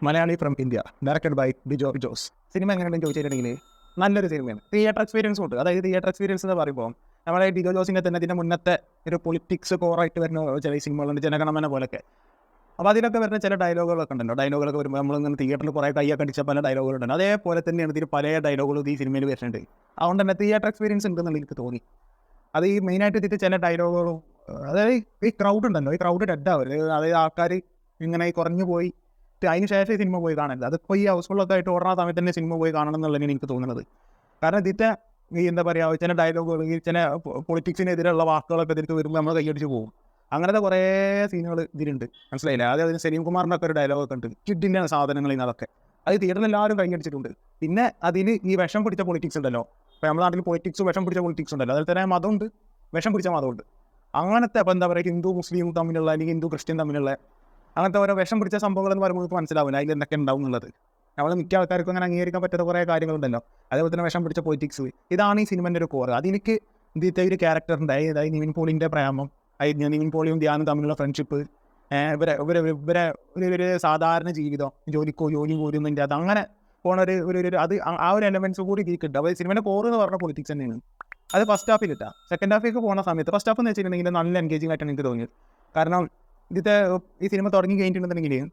Malayali from India, directed by Bijo Jose. Cinema എങ്ങനെയുണ്ടെന്ന് ചോദിച്ചിട്ടുണ്ടെങ്കിൽ നല്ലൊരു സിനിമയാണ്. തിയേറ്റർ എക്സ്പീരിയൻസ് ഉണ്ട്. അതായത് തിയേറ്റർ എക്സ്പീരിയൻസ് എന്ന് പറയുമ്പോൾ നമ്മളെ ബിജോ ജോസിൻ്റെ തന്നെ ഇതിൻ്റെ മുന്നത്തെ ഒരു പൊളിറ്റിക്സ് കോറായിട്ട് വരുന്ന ചില സിനിമകളുണ്ട്, ജനഗണമന പോലൊക്കെ. അപ്പോൾ അതിലൊക്കെ വരുന്ന ചില ഡയലോഗുകളൊക്കെ ഉണ്ടല്ലോ. ഡയലോഗുകളൊക്കെ വരുമ്പോൾ നമ്മളിങ്ങനെ തിയേറ്ററിൽ കുറേ കയ്യൊക്കെ അടിച്ച പല ഡയലോഗുകളുണ്ട്. അതേപോലെ തന്നെയാണ് ഇതിൽ പല ഡയലോഗുകളും ഈ സിനിമയിൽ വരുന്നുണ്ട്. അതുകൊണ്ട് തന്നെ തിയേറ്റർ എക്സ്പീരിയൻസ് ഉണ്ടെന്നുള്ള എനിക്ക് തോന്നി. അത് ഈ മെയിനായിട്ട് ഇതിൽ ചില ഡയലോഗുകളും, അതായത് ഈ ക്രൗഡ് ഉണ്ടല്ലോ, ഈ ക്രൗഡ് ഡെഡാവരുത്. അതായത് ആൾക്കാർ ഇങ്ങനെ കുറഞ്ഞു പോയി അതിന് ശേഷം ഈ സിനിമ പോയി കാണരുത്. അതിപ്പോൾ ഈ ഹൗസ്ഫുള്ളൊക്കെ ആയിട്ട് ഓടുന്ന സമയത്ത് തന്നെ സിനിമ പോയി കാണണം എന്നുള്ളതാണ് എനിക്ക് തോന്നുന്നത്. കാരണം ഇതിൻ്റെ ഈ എന്താ പറയുക, ചില ഡയലോഗുകൾ, ഈ ചില പൊളിറ്റിക്സിനെതിരെയുള്ള വാക്കുകളൊക്കെ ഇതിലേക്ക് വരുമ്പോൾ നമ്മൾ കൈയടിച്ച് പോകും. അങ്ങനത്തെ കുറേ സീനുകൾ ഇതിലുണ്ട്, മനസ്സിലായില്ല. അതിന് സലീം കുമാറിൻ്റെ ഒക്കെ ഒരു ഡയലോഗൊക്കെ ഉണ്ട്, കിഡിൻ്റെ സാധനങ്ങളിൽ അതൊക്കെ. അത് തിയേറ്ററിൽ എല്ലാവരും കൈയടിച്ചിട്ടുണ്ട്. പിന്നെ അതിന് ഈ വിഷം പിടിച്ച പൊളിറ്റിക്സ് ഉണ്ടല്ലോ, ഇപ്പോൾ നമ്മുടെ നാട്ടിൽ പൊളിറ്റിക്സ് വിഷം പിടിച്ച പൊളിറ്റിക്സ് ഉണ്ടല്ലോ, അതിൽ തന്നെ മതമുണ്ട്, വിഷം പിടിച്ച മതമുണ്ട്. അങ്ങനത്തെ അപ്പോൾ എന്താ പറയുക, ഹിന്ദു മുസ്ലിം തമ്മിലുള്ള അല്ലെങ്കിൽ ഹിന്ദു ക്രിസ്ത്യൻ തമ്മിലുള്ള അങ്ങനത്തെ ഓരോ വിഷം പിടിച്ച സംഭവങ്ങൾ എന്ന് പറയുമ്പോൾ നമുക്ക് മനസ്സിലാവില്ല അതിൽ എന്തൊക്കെ ഉണ്ടാവും എന്നുള്ളത്. നമ്മൾ മിക്ക ആൾക്കാർക്കും അങ്ങനെ അംഗീകരിക്കാൻ പറ്റാത്ത കുറേ കാര്യങ്ങളുണ്ടല്ലോ. അതേപോലെ തന്നെ വിഷം പിടിച്ച പൊളിറ്റിക്സ്, ഇതാണ് ഈ സിനിമൻ്റെ ഒരു കോർ. അതിലേക്ക് ഇതിൻ്റെ ഒരു ക്യാരക്ടറിൻ്റെ, അതായത് നിവിൻ പോളിൻ്റെ പ്രേമം, നിവിൻ പോളിയും ധ്യാനും തമ്മിലുള്ള ഫ്രണ്ട്ഷിപ്പ്, ഇവരെ ഒരു സാധാരണ ജീവിതം, ജോലി പോരുന്നതിൻ്റെ അത് അങ്ങനെ പോണ ഒരു അത് ആ ഒരു എലമെൻറ്റ്സ് കൂടി ഇതിൽ കിട്ടും. അപ്പോൾ സിനിമയുടെ കോർ എന്ന് പറഞ്ഞ പൊളിറ്റിക്സ് തന്നെയാണ്. അത് ഫസ്റ്റ് ഹാഫിൽ കിട്ടുക. സെക്കൻഡ് ഹാഫിലേക്ക് പോകുന്ന സമയത്ത് ഫസ്റ്റ് ഹാഫ് എന്ന് വെച്ചിട്ടുണ്ടെങ്കിൽ നല്ല എൻഗേജിംഗ് ആയിട്ടാണ് എനിക്ക് തോന്നിയത്. കാരണം ഇതിൻ്റെ ഈ സിനിമ തുടങ്ങി കഴിഞ്ഞിട്ടുണ്ടെന്നുണ്ടെങ്കിൽ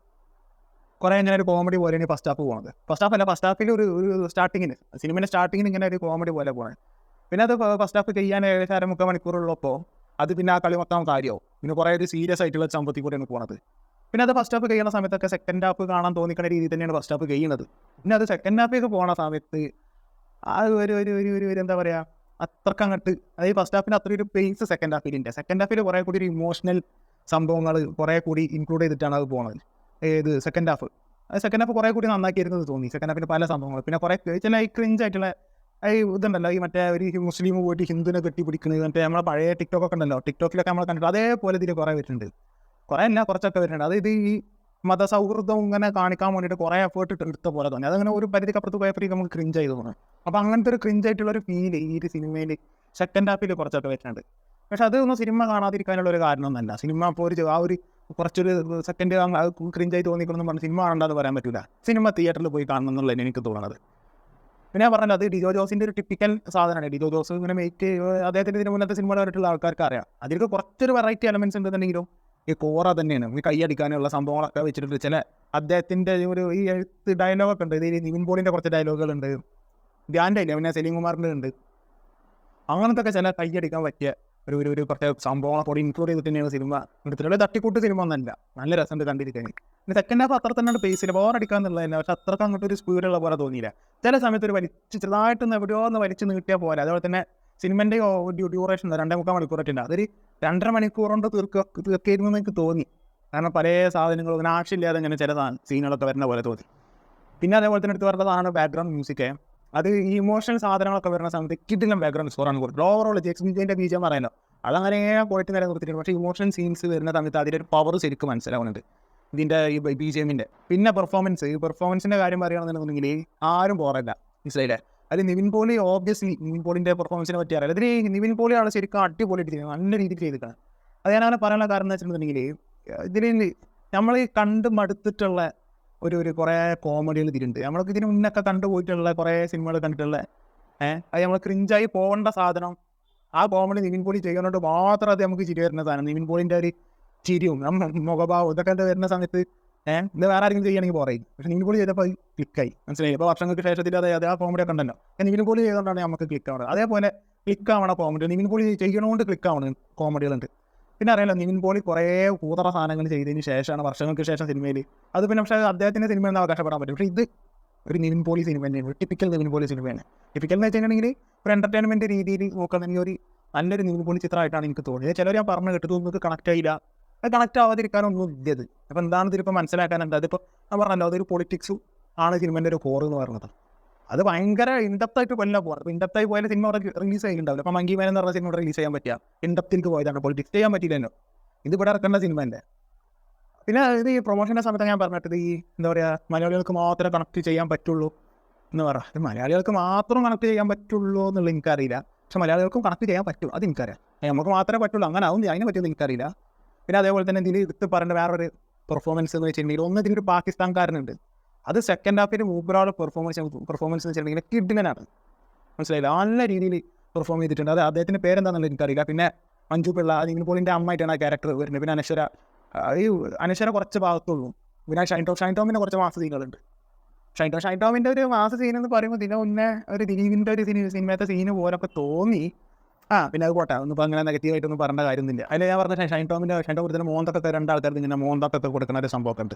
കുറേ ഇങ്ങനെ ഒരു കോമഡി പോലെയാണ് ഫസ്റ്റ് ഹാഫ് പോകുന്നത്. ഫസ്റ്റ് ഹാഫിൽ ഒരു സ്റ്റാർട്ടിങ്ങിന്, സിനിമയുടെ സ്റ്റാർട്ടിങ്ങിന് ഇങ്ങനെ ഒരു കോമഡി പോലെ പോകുന്നത്. പിന്നെ അത് ഫസ്റ്റ് ഹാഫ് ചെയ്യാൻ ഏകദേശം 3/4 മണിക്കൂറുള്ളപ്പോൾ അത് പിന്നെ ആ കളി മൊത്തം കാര്യമാവും. പിന്നെ കുറേ ഒരു സീരിയസ് ആയിട്ടുള്ള സംഭവത്തിൽ കൂടെയാണ് പോകുന്നത്. പിന്നെ അത് ഫസ്റ്റ് ഹാഫ് കഴിയുന്ന സമയത്തൊക്കെ സെക്കൻഡ് ഹാഫ് കാണാൻ തോന്നിക്കുന്ന രീതിയിൽ തന്നെയാണ് ഫസ്റ്റ് ഹാഫ് കഴിയുന്നത്. പിന്നെ അത് സെക്കൻഡ് ഹാഫിലേക്ക് പോകുന്ന സമയത്ത് ആ ഒരു എന്താ പറയുക, അത്രക്ക് അങ്ങോട്ട്, അതായത് ഫസ്റ്റ് ഹാഫിന് അത്ര ഒരു പേസ് സെക്കൻഡ് ഹാഫിലിൻ്റെ. സെക്കൻഡ് ഹാഫിൽ കുറേ കൂടി ഒരു ഇമോഷണൽ സംഭവങ്ങൾ കുറേ കൂടി ഇൻക്ലൂഡ് ചെയ്തിട്ടാണ് അത് പോകുന്നത്. ഏത് സെക്കൻഡ് ഹാഫ്, അത് സെക്കൻഡ് ഹാഫ് കുറേ കൂടി നന്നാക്കിയിരുന്നത് തോന്നി. സെക്കൻഡ് ഹാഫിന് പല സംഭവങ്ങൾ, പിന്നെ കുറേ ചില ഈ ക്രിഞ്ച് ആയിട്ടുള്ള ഈ ഇതുണ്ടല്ലോ, ഈ മറ്റേ ഒരു മുസ്ലിം പോയിട്ട് ഹിന്ദുവിനെ കെട്ടിപ്പിടിക്കുന്നത്, മറ്റേ നമ്മളെ പഴയ ടിക്ടോക്കൊക്കെ ഉണ്ടല്ലോ, ടിക്ടോക്കിലൊക്കെ നമ്മൾ കണ്ടിട്ട് അതേപോലെ ഇതിൽ കുറേ വരുന്നുണ്ട്. കുറേ അല്ല, കുറച്ചൊക്കെ വരുന്നുണ്ട്. അതായത് ഈ മതസൗഹൃദം ഇങ്ങനെ കാണിക്കാൻ വേണ്ടിയിട്ട് കുറേ എഫേർട്ട് എടുത്ത പോലെ തോന്നി. അതങ്ങനെ ഒരു പരിധിക്കപ്പുറത്ത് പോയപ്പോഴേക്കും നമുക്ക് ക്രിഞ്ച് ആയി തോന്നുന്നു. അപ്പോൾ അങ്ങനത്തെ ഒരു ക്രിഞ്ചായിട്ടുള്ളൊരു ഫീല് ഈ ഒരു സിനിമയിൽ സെക്കൻഡ് ഹാഫിൽ കുറച്ചൊക്കെ വരുന്നുണ്ട്. പക്ഷെ അതൊന്നും സിനിമ കാണാതിരിക്കാനുള്ള ഒരു കാരണമൊന്നുമല്ല. സിനിമ അപ്പോൾ ആ ഒരു കുറച്ചൊരു സെക്കൻഡ് ക്രിഞ്ചായി തോന്നിക്കൊന്നും പറഞ്ഞ് സിനിമ കാണണ്ടെന്ന് പറയാൻ പറ്റില്ല. സിനിമ തിയേറ്ററിൽ പോയി കാണണം എന്നുള്ളതാണ് എനിക്ക് തോന്നുന്നത്. പിന്നെ ഞാൻ പറഞ്ഞല്ലോ, അത് ഡിജോ ജോസിൻ്റെ ഒരു ടിപ്പിക്കൽ സാധനമാണ്. ഡിജോ ജോസ് ഇങ്ങനെ മേക്ക് അദ്ദേഹത്തിൻ്റെ ഇതിന് മുന്നത്തെ സിനിമ കണ്ടിട്ടുള്ള ആൾക്കാർക്ക് അറിയാം. അതിലേക്ക് കുറച്ചൊരു വെറൈറ്റി എലമെൻറ്റ്സ് ഉണ്ടെന്നുണ്ടെങ്കിലും ഈ കോറ തന്നെയാണ്. ഈ കൈയടിക്കാനുള്ള സംഭവങ്ങളൊക്കെ വെച്ചിട്ടുണ്ട്. ചില അദ്ദേഹത്തിൻ്റെ ഒരു ഈ എഴുത്ത് ഡയലോഗൊക്കെ ഉണ്ട്. ഇത് നിവിൻ പോളിൻ്റെ കുറച്ച് ഡയലോഗുകളുണ്ട്, ധ്യാൻ്റെ ഇല്ല, പിന്നെ സലീം കുമാറിൻ്റെ ഉണ്ട്. അങ്ങനത്തെ ചില കൈയടിക്കാൻ പറ്റിയ ഒരു പ്രത്യേക സംഭവങ്ങളൊക്കെ ഇൻക്ലൂഡ് ചെയ്തിട്ട് തന്നെയാണ് സിനിമ എടുത്തിട്ടുള്ളത്. തട്ടിക്കൂട്ട് സിനിമ ഒന്നല്ല, നല്ല രസമുണ്ട് കണ്ടിരിക്കാൻ. പിന്നെ സെക്കൻഡ് ഹാഫ് അത്ര തന്നെ പേസിൽ ബോറടിക്കാന്നുള്ളതല്ല, പക്ഷെ അത്രക്ക് അങ്ങോട്ട് ഒരു സ്പീഡുള്ള പോലെ തോന്നിയില്ല. ചില സമയത്ത് ഒരു ചെറുതായിട്ടൊന്ന് എവിടെയോ ഒന്ന് വലിച്ച് നീട്ടിയാൽ പോലെ. അതുപോലെ തന്നെ സിനിമൻ്റെ ഡ്യൂറേഷൻ 2.25 മണിക്കൂറൊക്കെ അത് 2.5 മണിക്കൂർ കൊണ്ട് തീർക്കായിരുന്നു എന്ന് എനിക്ക് തോന്നി. കാരണം പല സാധനങ്ങളും ഇങ്ങനെ ആവശ്യമില്ലാതെ ഇങ്ങനെ ചില സീനുകളൊക്കെ വരുന്ന പോലെ തോന്നി. പിന്നെ അതേപോലെ തന്നെ എടുത്ത് പറഞ്ഞതാണ് ബാക്ക്ഗ്രൗണ്ട് മ്യൂസിക്. അത് ഈ ഇമോഷണൽ സാധനങ്ങളൊക്കെ വരുന്ന സമയത്ത് കിഡിലും ബാക്ക്ഗ്രൗണ്ട് സ്കോറാണ് കൊടുത്തത്. ഓവറോൾ ജെക്സ്മിൻ്റെ ബീജം പറയുന്നത് അതങ്ങനെ പോയിട്ട് നേരെ നിർത്തിയിട്ടുണ്ട്. പക്ഷേ ഇമോഷണൽ സീൻസ് വരുന്ന സമയത്ത് അതിൻ്റെ ഒരു പവർ ശരിക്കും മനസ്സിലാവുന്നുണ്ട് ഇതിൻ്റെ ഈ BGM-ൻ്റെ. പിന്നെ പെർഫോമൻസിൻ്റെ കാര്യം പറയുകയാണെന്നുണ്ടെങ്കിൽ ആരും പോരല്ല, മനസ്സിലായില്ലേ. അത് നിവിൻ പോളി ഓബ്വിയസ്ലി നിവിൻ പോളിൻ്റെ പെർഫോമൻസിനെ പറ്റി അറിയാം. അതിൽ നിവിൻ പോളിയാണ് ശരിക്കും അടിപൊളിയായിട്ട് ചെയ്യുന്നത്, നല്ല രീതിയിൽ ചെയ്തിട്ടാണ്. അത് ഞാനങ്ങനെ പറയാനുള്ള കാരണം എന്ന് വെച്ചിട്ടുണ്ടെങ്കിൽ ഇതിൽ നമ്മൾ ഈ കണ്ട് മടുത്തിട്ടുള്ള ഒരു കുറേ കോമഡികൾ ഇതിലുണ്ട്. നമ്മൾക്ക് ഇതിന് മുന്നൊക്കെ കണ്ടുപോയിട്ടുള്ള കുറേ സിനിമകൾ കണ്ടിട്ടുള്ള അത് നമ്മൾ ക്രിഞ്ചായി പോകേണ്ട സാധനം, ആ കോമഡി നിവിൻ പോളി ചെയ്യുന്നതുകൊണ്ട് മാത്രം അത് നമുക്ക് ചിരി വരുന്ന സാധനം. നിവിൻ പോളിൻ്റെ ഒരു ചിരിയും മുഖഭാവം ഇതൊക്കെ വരുന്ന സമയത്ത് ഇത് വേറെ ആരെങ്കിലും ചെയ്യുകയാണെങ്കിൽ പറയും. പക്ഷേ നിവിൻ പോളി ചെയ്തപ്പോൾ ക്ലിക്കായി, മനസ്സിലായി. അപ്പോൾ വർഷങ്ങൾക്ക് ശേഷത്തിൽ അത് ആ കോമഡിയൊക്കെ ഉണ്ടല്ലോ, നിവിൻ പോളി ചെയ്തുകൊണ്ടാണ് നമുക്ക് ക്ലിക്ക് ആവുന്നത്. അതേപോലെ ക്ലിക്ക് ആവണ കോമഡി നിവിൻ പോളി ചെയ്യണോണ്ട് ക്ലിക്ക് ആവണ കോമഡികളുണ്ട്. പിന്നെ അറിയാലോ, നിവിൻ പോളി കുറേ കൂതറ സാധനങ്ങൾ ചെയ്തതിന് ശേഷമാണ് വർഷങ്ങൾക്ക് ശേഷം സിനിമയിൽ അത്. പിന്നെ പക്ഷേ അദ്ദേഹത്തിൻ്റെ സിനിമ എന്ന് അവകാശപ്പെടാൻ പറ്റും. പക്ഷേ ഇത് ഒരു നിവിൻ പോളി സിനിമ തന്നെയാണ്, ടിപ്പിക്കൽ നിവിൻ പോളി സിനിമയാണ്. ടിപ്പിക്കൽ എന്ന് വെച്ചിട്ടുണ്ടെങ്കിൽ ഒരു എൻ്റർടൈൻമെൻറ്റ് രീതിയിൽ നോക്കുകയാണെങ്കിൽ ഒരു നല്ലൊരു നിവിൻ പോളി ചിത്രമായിട്ടാണ് എനിക്ക് തോന്നിയത്. ചിലർ ഞാൻ പറഞ്ഞു കേട്ടത് നിങ്ങൾക്ക് കണക്ട് ആയില്ല, അത് കണക്ട് ആവാതിരിക്കാനൊന്നും ഇല്ലത്. അപ്പോൾ എന്താണ് ഇതിലിപ്പോൾ മനസ്സിലാക്കാനുണ്ട്? അതിപ്പോൾ ഞാൻ പറഞ്ഞല്ലോ, അതൊരു പൊളിറ്റിക്സും ആണ് സിനിമേൻ്റെ ഒരു കോർ എന്ന് പറയുന്നത്. അത് ഭയങ്കര ഇൻഡപ്തായിട്ട് കൊല്ലാൻ പോകുന്നത്. അപ്പോൾ ഇൻഡപ്തായി പോയാലും സിനിമ അവിടെ റിലീസ് ചെയ്യുന്നുണ്ടാവില്ല. അപ്പോൾ മങ്കി മാൻ എന്ന് പറഞ്ഞ സിനിമ റിലീസ് ചെയ്യാൻ പറ്റുക, ഇൻഡപ്തിലേക്ക് പോയതാണ്, പൊളിറ്റിക്സ് ചെയ്യാൻ പറ്റില്ലല്ലോ. ഇത് ഇവിടെ ഇറക്കേണ്ട സിനിമേൻ്റെ. പിന്നെ ഇത് ഈ പ്രൊമോഷൻ്റെ സമയത്ത് ഞാൻ പറഞ്ഞിട്ട് ഈ എന്താ പറയുക, മലയാളികൾക്ക് മാത്രമേ കണക്ട് ചെയ്യാൻ പറ്റുള്ളൂ എന്ന് പറയാം. ഇത് മലയാളികൾക്ക് മാത്രം കണക്ട് ചെയ്യാൻ പറ്റുള്ളൂ എന്നുള്ളത് എനിക്കറിയില്ല. പക്ഷെ മലയാളികൾക്കും കണക്ട് ചെയ്യാൻ പറ്റും, അത് എനിക്കറിയാം. നമുക്ക് മാത്രമേ പറ്റുള്ളൂ, അങ്ങനെ ആവും അതിനെ പറ്റുമെന്ന് എനിക്കറിയില്ല. പിന്നെ അതേപോലെ തന്നെ ഇതിൽ എടുത്ത് പറയേണ്ട വേറൊരു പെർഫോമൻസ് എന്ന് വെച്ചിട്ടുണ്ടെങ്കിൽ, ഇതിലൊരു പാകിസ്ഥാൻകാരനുണ്ട്. അത് സെക്കൻഡ് ഹാഫിൽ മൂപ്പരാൾ പെർഫോമൻസ് എന്ന് വെച്ചിട്ടുണ്ടെങ്കിൽ കിഡിലനാണ്, മനസ്സിലായില്ല, നല്ല രീതിയിൽ പെർഫോം ചെയ്തിട്ടുണ്ട്. അത് അദ്ദേഹത്തിൻ്റെ പേരെന്താണെന്നുള്ളത് എനിക്കറിയില്ല. പിന്നെ മഞ്ജു പിള്ള, നിവിൻ പോളിൻ്റെ അമ്മയായിട്ടാണ് ആ ക്യാരക്ടർ വരുന്നത്. പിന്നെ ഈ അനശ്വര കുറച്ച് ഭാഗത്തുള്ളൂ. പിന്നെ ഷൈൻ ടോമിൻ്റെ കുറച്ച് മാസ സീനുകളുണ്ട്. ഷൈൻ ടോമിൻ്റെ ഒരു മാസ സീൻ എന്ന് പറയുമ്പോൾ ഇതിനെ മുന്നേ ഒരു ദിലീപിൻ്റെ ഒരു സിനിമയത്തെ സീന് പോലൊക്കെ തോന്നി. പിന്നെ അത് പോട്ടെ, ഒന്നും ഇപ്പോൾ അങ്ങനെ നെഗറ്റീവായിട്ടൊന്നും പറഞ്ഞ കാര്യമൊന്നുമില്ല. അതിൽ ഞാൻ പറഞ്ഞ ഷൈൻ ടോം ഇതിന് മോന്തൊക്കെ രണ്ടാൾക്കാർക്ക് ഇങ്ങനെ മോന്തൊക്കെ കൊടുക്കുന്ന ഒരു സംഭവമൊക്കെ ഉണ്ട്.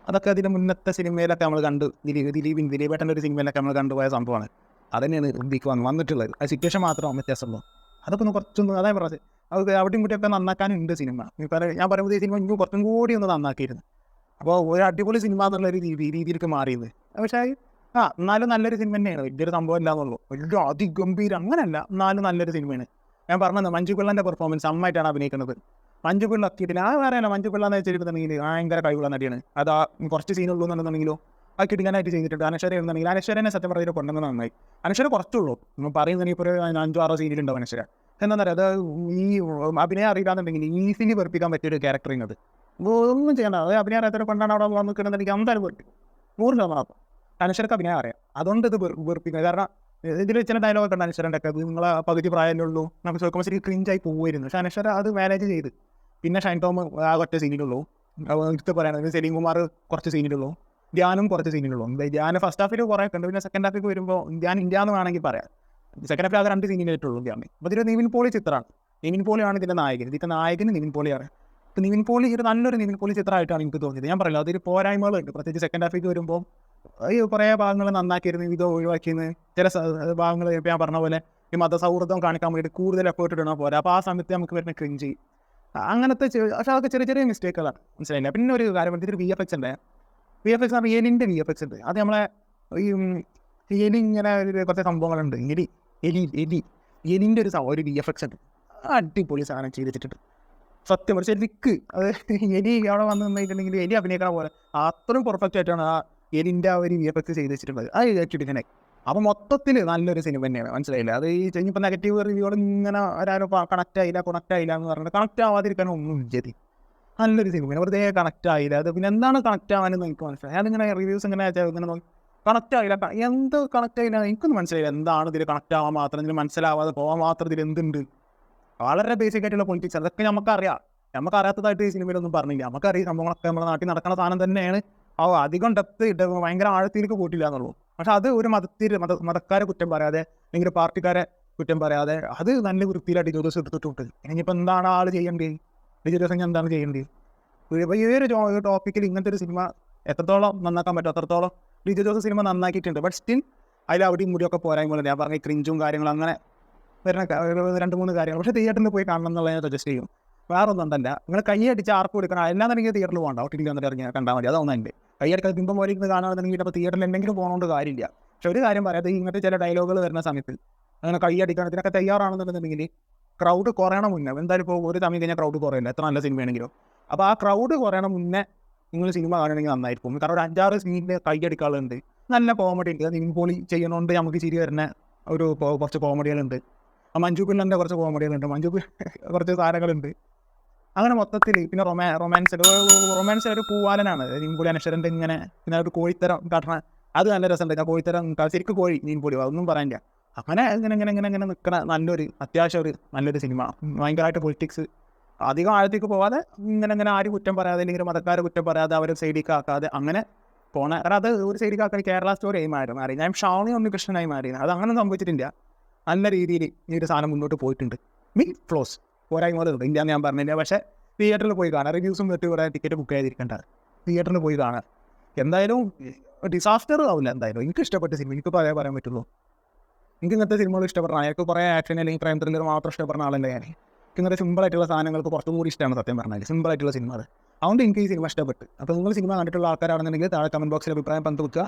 അതൊക്കെ അതിൻ്റെ മുന്നത്തെ സിനിമയിലൊക്കെ നമ്മൾ കണ്ട്, ദിലീപേട്ടൻ്റെ ഒരു സിനിമയിലൊക്കെ നമ്മൾ കണ്ടുപോയ സംഭവമാണ്. അതന്നെയാണ് ഇന്ത്യക്ക് വന്നിട്ടുള്ളത്. ആ സിറ്റുവേഷൻ മാത്രം വ്യത്യാസമുള്ളൂ. അതൊക്കെ ഒന്ന് കുറച്ചൊന്ന്, അതായത് പറഞ്ഞത് അത് അവിടെയും കൂടിയൊക്കെ നന്നാക്കാനുണ്ട് സിനിമ. ഞാൻ പറയുമ്പോൾ ഈ സിനിമ ഇനി കുറച്ചും കൂടി ഒന്ന് നന്നാക്കിയിരുന്നു. അപ്പോൾ ഒരു അടിപൊളി സിനിമ എന്നുള്ളൊരു രീതിയിലേക്ക് മാറിയത്. പക്ഷേ എന്നാലും നല്ലൊരു സിനിമ തന്നെയാണ്, വലിയൊരു സംഭവം ഇല്ലാന്നുള്ളൂ, വലിയ അതിഗംഭീരം അങ്ങനെയല്ല, എന്നാലും നല്ലൊരു സിനിമയാണ്. ഞാൻ പറഞ്ഞത് മഞ്ജു പിള്ളൻ്റെ പെർഫോമൻസ് അമ്മയായിട്ടാണ് അഭിനയിക്കുന്നത്. മഞ്ജു പിള്ള കിട്ടില്ല, വേറെയല്ല, മഞ്ജു പിള്ള എന്ന് വെച്ചിട്ടുണ്ടെങ്കിൽ ഭയങ്കര കഴിവുള്ള നടിയാണ്. അത് കുറച്ച് സീനുള്ളൂ എന്നുണ്ടെങ്കിലോ ആ കിട്ടിക്കാനായിട്ട് ചെയ്തിട്ടുണ്ട്. അനശ്വര എന്നുണ്ടെങ്കിൽ അനശ്വരനെ സത്യം പറഞ്ഞാൽ കൊണ്ടുവന്നത് നന്നായി. അനശ്വര കുറച്ചുള്ളൂ, പറയുന്നതിന് ഇപ്പോൾ ഒരു 5-6 സീനിലുണ്ടാവും അനശ്വര. എന്താ പറയുക, അത് ഈ അഭിനയം അറിയില്ലാന്നുണ്ടെങ്കിൽ ഈസിലി വെറുപ്പിക്കാൻ പറ്റിയൊരു ക്യാരക്ടറിങ്. അത് ഒന്നും ചെയ്യണ്ട, അത് അഭിനയം അറിയാത്തവരെ കൊണ്ടാണ് അവിടെ വന്ന് നിൽക്കണമെന്നുണ്ടെങ്കിൽ എന്തായാലും വെറുപ്പിക്കും, 100%. അനശ്വരക്ക് അഭിനയം അറിയാം, അതുകൊണ്ട് ഇത് വെറുപ്പിക്കുക. കാരണം ഇതിൽ ചില ഡയലോഗൊക്കെ ഉണ്ട് അനശ്വരൻ്റെ ഒക്കെ, നിങ്ങളെ പകുതി പ്രായമല്ലുള്ളൂ, നമുക്ക് ചോദിക്കുമ്പോൾ ശരി ക്രിഞ്ചായി പോവുമായിരുന്നു. പക്ഷേ അനശ്വര അത് മാനേജ് ചെയ്ത്. പിന്നെ ഷൈൻ ടോം ആ ഒറ്റ സീനിലുള്ളൂ, എടുത്ത് പറയുന്നത്. സലീം കുമാർ കുറച്ച് സീനിലുള്ളൂ, ധ്യാനും കുറച്ച് സീനിലുള്ളൂ. ധ്യാനം ഫസ്റ്റ് ഹാഫിൽ കുറേ ഉണ്ട്, പിന്നെ സെക്കൻഡ് ഹാഫിൽ വരുമ്പോൾ ധ്യാൻ ഇന്ത്യാന്ന് വേണമെങ്കിൽ പറയാം. സെക്കൻഡ് ഹാഫിൽ ആകെ 2 സീനിലായിട്ടുള്ളൂ ധ്യാൻ. അപ്പോൾ ഇതിൽ നിവിൻ പോളി ചിത്രമാണ്, നിവിൻ പോളിയാണ് ഇതിൻ്റെ നായകൻ. ഇതിൻ്റെ നായകന് നിവിൻ പോളിയാണ്. ഇപ്പോൾ നിവിൻ പോളി ഒരു നല്ലൊരു നിവിൻ പോളി ചിത്രമായിട്ടാണ് എനിക്ക് തോന്നിയത്. ഞാൻ പറയില്ല, അതിൽ പോരായ്മകളുണ്ട്, പ്രത്യേകിച്ച് സെക്കൻഡ് ഹാഫിൽ വരുമ്പോൾ ഈ കുറേ ഭാഗങ്ങൾ നന്നാക്കിയിരുന്നു, ഇത് ഒഴിവാക്കിയെന്ന്. ചില ഭാഗങ്ങൾ ഇപ്പോൾ ഞാൻ പറഞ്ഞ പോലെ ഈ മതസൗഹൃദം കാണിക്കാൻ വേണ്ടി കൂടുതൽ എഫേർട്ട് ഇടണ പോലെ, അപ്പോൾ ആ സമയത്ത് നമുക്ക് വരുന്ന ക്രിഞ്ച് അങ്ങനത്തെ. പക്ഷേ അതൊക്കെ ചെറിയ ചെറിയ മിസ്റ്റേക്കുകളാണ്, മനസ്സിലായില്ല. പിന്നെ ഒരു കാര്യം ഇതിൽ VFX ഉണ്ട്. VFX എന്ന് പറഞ്ഞാൽ എലിൻ്റെ VFX ഉണ്ട്. അത് നമ്മളെ ഈ എലി ഇങ്ങനെ കുറച്ച് സംഭവങ്ങളുണ്ട്. എലിൻ്റെ ഒരു VFX ഉണ്ട്, അടിപൊളി സാധനം ചെയ്തിട്ടുണ്ട് സത്യം. പക്ഷേ ലിക്ക് അത് എലി അവിടെ വന്ന് നിന്നിട്ടുണ്ടെങ്കിൽ എലി അഭിനയിക്കണ പോലെ അത്രയും പെർഫെക്റ്റ് ആയിട്ടാണ് ആ എലിൻ്റെ ആ ഒരു VFX ചെയ്ത് വെച്ചിട്ടുള്ളത്. അത് കേട്ടിട്ടിങ്ങനെ. അപ്പോൾ മൊത്തത്തിൽ നല്ലൊരു സിനിമ തന്നെയാണ്, മനസ്സിലായില്ല. അത് ഈ ഇനിയിപ്പോൾ നെഗറ്റീവ് റിവ്യൂകൾ ഇങ്ങനെ ഒരാരും കണക്റ്റ് ആയില്ല എന്ന് പറഞ്ഞിട്ട് കണക്റ്റ് ആവാതിരിക്കാൻ ഒന്നും ഇല്ല. നല്ലൊരു സിനിമ, വെറുതെ കണക്റ്റ് ആയില്ല. അത് പിന്നെ എന്താണ് കണക്റ്റ് ആവാനെന്ന് എനിക്ക് മനസ്സിലായി. അതിങ്ങനെ റിവ്യൂസ് ഇങ്ങനെ നോക്കി കണക്റ്റ് ആയില്ല, എന്ത് കണക്റ്റ് ആയില്ല എനിക്കൊന്നും മനസ്സിലായില്ല. എന്താണ് ഇതിൽ കണക്റ്റ് ആവാൻ മാത്രം, ഇതിൽ മനസ്സിലാവാതെ പോകാൻ മാത്രം ഇതിൽ എന്തുണ്ട്? വളരെ ബേസിക് ആയിട്ടുള്ള പൊളിറ്റിക്സ്, അതൊക്കെ നമുക്കറിയാം. നമുക്കറിയാത്തതായിട്ട് ഈ സിനിമയിലൊന്നും പറഞ്ഞില്ല. നമുക്കറിയാം സംഭവങ്ങളൊക്കെ നമ്മുടെ നാട്ടിൽ നടക്കുന്ന സാധനം തന്നെയാണ്. അധികം ഡെപ്ത് ഇട്ട് ഭയങ്കര ആഴത്തിലേക്ക് പോയിട്ടില്ല എന്നുള്ളൂ. പക്ഷെ അത് ഒരു മതക്കാരെ കുറ്റം പറയാതെ, അല്ലെങ്കിൽ പാർട്ടിക്കാരെ കുറ്റം പറയാതെ, അത് നല്ല വൃത്തിയിലായിട്ട് ഡിജോ ജോസ് എടുത്തിട്ടുണ്ട്. ഇനിയിപ്പോൾ എന്താണ് ആൾ ചെയ്യേണ്ടത്, ഡിജോ ജോസ് എന്താണ് ചെയ്യേണ്ടത്? ഇപ്പോൾ ഈ ഒരു ടോപ്പിക്കിൽ ഇങ്ങനത്തെ ഒരു സിനിമ എത്രത്തോളം നന്നാക്കാൻ പറ്റും അത്രത്തോളം ഡിജോ ജോസ് സിനിമ നന്നാക്കിയിട്ടുണ്ട്. ബട്ട് സ്റ്റിൽ അതിൽ അവിടെയും കൂടിയൊക്കെ പോരായ്മ. ഞാൻ പറഞ്ഞ ക്രിഞ്ചും കാര്യങ്ങളും അങ്ങനെ വരുന്ന 2-3 കാര്യങ്ങൾ. പക്ഷേ തിയേറ്ററിൽ പോയി കാണണം എന്നുള്ളത് സജസ്റ്റ് ചെയ്യും. വേറെ ഒന്നും ഉണ്ടല്ല, നിങ്ങൾ കൈയടിച്ച് ആർക്കും കൊടുക്കണം, എല്ലാന്നുണ്ടെങ്കിൽ തിയേറ്ററിൽ പോകണ്ട, OTT വന്നിട്ട് ഇറങ്ങി കണ്ടാൽ മതി. അതൊന്നും എൻ്റെ കൈയടിക്കാതെ ബിംബം പോലെ ഇരുന്ന് കാണുകയാണെന്നുണ്ടെങ്കിൽ അപ്പോൾ തിയേറ്ററിൽ എന്തെങ്കിലും പോകണോണ്ട് കാര്യമില്ല. പക്ഷെ ഒരു കാര്യം പറയാതെ ഇങ്ങനത്തെ ചില ഡയലോഗുകൾ വരുന്ന സമയത്ത് അങ്ങനെ കൈയടിക്കണം ഇതിനൊക്കെ തയ്യാറാണെന്നുണ്ടെന്നുണ്ടെങ്കിൽ ക്രൗഡ് കുറയണം മുന്നേ. എന്തായാലും ഇപ്പോൾ ഒരു സമയം കഴിഞ്ഞാൽ ക്രൗഡ് കുറയില്ല, എത്ര നല്ല സിനിമയാണെങ്കിലും. അപ്പോൾ ആ ക്രൗഡ് കുറയണം മുന്നേ നിങ്ങൾ സിനിമ കാണണമെങ്കിൽ നന്നായിരിക്കും. കാരണം ഒരു 5-6 സീനിൽ കൈയടിക്കാളുണ്ട്, നല്ല കോമഡി ഉണ്ട്. നിവിൻ പോളി ചെയ്യണോണ്ട് നമുക്ക് ചിരി വരുന്ന കുറച്ച് കോമഡികളുണ്ട്. മഞ്ജു പിള്ളൻ്റെ കുറച്ച് കോമഡികളുണ്ട്, കുറച്ച് താരങ്ങളുണ്ട്. അങ്ങനെ മൊത്തത്തിൽ പിന്നെ റൊമാൻസ് ഒരു പൂവാലനാണ് നിവിൻ പോളി അനശ്വരൻ്റെ. ഇങ്ങനെ പിന്നെ ഒരു കോഴിത്തരം കാട്ടണ അത് നല്ല രസമുണ്ട്. ആ കോഴിത്തരം ശരിക്കും കോഴി നിവിൻ പോളി, അതൊന്നും പറയാനില്ല. അങ്ങനെ ഇങ്ങനെ നിൽക്കണ അത്യാവശ്യം നല്ലൊരു സിനിമ. ഭയങ്കരമായിട്ട് പൊളിറ്റിക്സ് അധികം ആഴത്തേക്ക് പോകാതെ ഇങ്ങനെ ആരും കുറ്റം പറയാതെ, അല്ലെങ്കിൽ മതക്കാരെ കുറ്റം പറയാതെ, അവരെ സൈഡിലേക്ക് ആക്കാതെ അങ്ങനെ പോണ. കാരണം അത് ഒരു സൈഡിലേക്ക് ആക്കാൻ കേരള സ്റ്റോറി മാറി. ഞാൻ ഷാവണി ഉണ്ണികൃഷ്ണനായി മാറിയത്, അത് അങ്ങനെ സംഭവിച്ചിട്ടില്ല. നല്ല രീതിയിൽ ഈ ഒരു സാധനം മുന്നോട്ട് പോയിട്ടുണ്ട്. ഫ്ലോസ് പോരായ്മകളുണ്ട്, ഇല്ല ഞാൻ പറഞ്ഞില്ല. പക്ഷേ തിയേറ്ററിൽ പോയി കാണാം, റിവ്യൂസും കേട്ട് കുറേ ടിക്കറ്റ് ബുക്ക് ചെയ്തിരിക്കേണ്ട, തിയേറ്ററിൽ പോയി കാണാം. എന്തായാലും ഡിസാസ്റ്റർ ആവില്ല. എന്തായാലും എനിക്ക് ഇഷ്ടപ്പെട്ട സിനിമ, എനിക്ക് പറയാൻ പറ്റുള്ളൂ. എനിക്ക് ഇങ്ങനത്തെ സിനിമകൾ ഇഷ്ടപ്പെടുന്ന, അയാൾക്ക് കുറേ ആക്ഷൻ അല്ലെങ്കിൽ ക്രൈം ത്രില്ലർ മാത്രം ഇഷ്ടപ്പെടുന്ന ആളല്ല ഞാൻ. എനിക്ക് ഇങ്ങനത്തെ സിമ്പിളായിട്ടുള്ള സാധനങ്ങൾക്ക് കുറച്ചും കൂടി ഇഷ്ടമാണ് സത്യം പറഞ്ഞാൽ, സിമ്പിളായിട്ടുള്ള സിനിമകൾ. അതുകൊണ്ട് എനിക്ക് ഈ സിനിമ ഇഷ്ടപ്പെട്ടു. അപ്പോൾ നിങ്ങൾ സിനിമ കണ്ടിട്ടുള്ള ആൾക്കാരാണെന്നുണ്ടെങ്കിൽ താഴെ കമൻറ്റ് ബോക്സിൽ അഭിപ്രായം പങ്കുവെക്കുക.